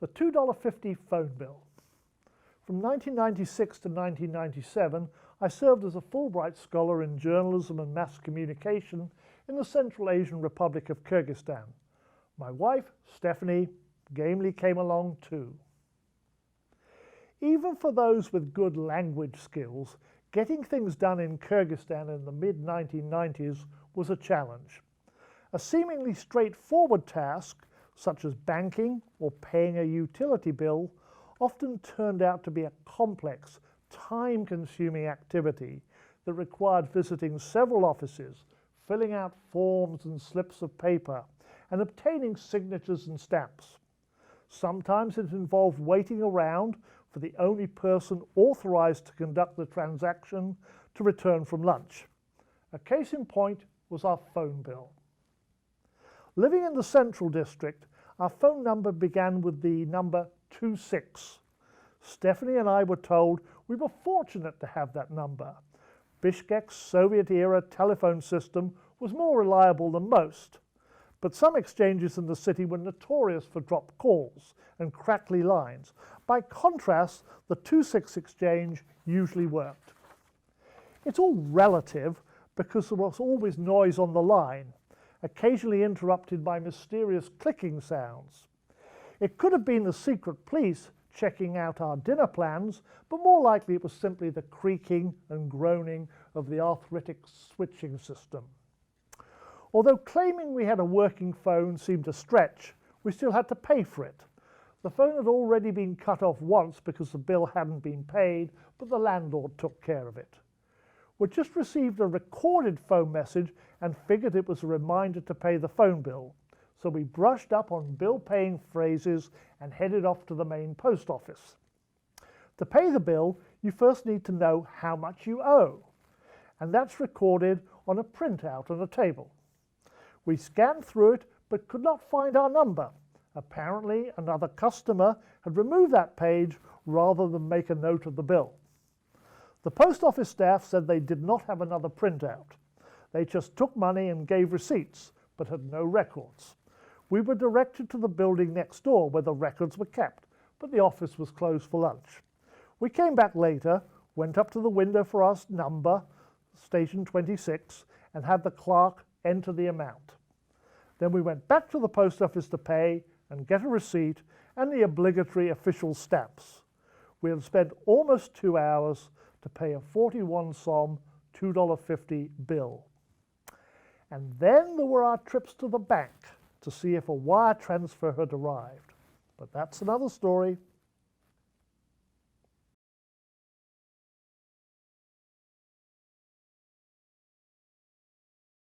The $2.50 phone bill. From 1996 to 1997, I served as a Fulbright Scholar in Journalism and Mass Communication in the Central Asian Republic of Kyrgyzstan. My wife, Stephanie, gamely came along too. Even for those with good language skills, getting things done in Kyrgyzstan in the mid-1990s was a challenge. A seemingly straightforward task, such as banking or paying a utility bill, often turned out to be a complex, time-consuming activity that required visiting several offices, filling out forms and slips of paper, and obtaining signatures and stamps. Sometimes it involved waiting around for the only person authorized to conduct the transaction to return from lunch. A case in point was our phone bill. Living in the Central District, our phone number began with the number 26. Stephanie and I were told we were fortunate to have that number. Bishkek's Soviet-era telephone system was more reliable than most, but some exchanges in the city were notorious for dropped calls and crackly lines. By contrast, the 26 exchange usually worked. It's all relative because there was always noise on the line, occasionally interrupted by mysterious clicking sounds. It could have been the secret police checking out our dinner plans, but more likely it was simply the creaking and groaning of the arthritic switching system. Although claiming we had a working phone seemed a stretch, we still had to pay for it. The phone had already been cut off once because the bill hadn't been paid, but the landlord took care of it. We'd just received a recorded phone message and figured it was a reminder to pay the phone bill. So we brushed up on bill-paying phrases and headed off to the main post office. To pay the bill, you first need to know how much you owe, and that's recorded on a printout on a table. We scanned through it but could not find our number. Apparently, another customer had removed that page rather than make a note of the bill. The post office staff said they did not have another printout. They just took money and gave receipts, but had no records. We were directed to the building next door where the records were kept, but the office was closed for lunch. We came back later, went up to the window for our number, station 26, and had the clerk enter the amount. Then we went back to the post office to pay and get a receipt and the obligatory official stamps. We had spent almost 2 hours to pay a 41 som $2.50 bill. And then there were our trips to the bank to see if a wire transfer had arrived. But that's another story.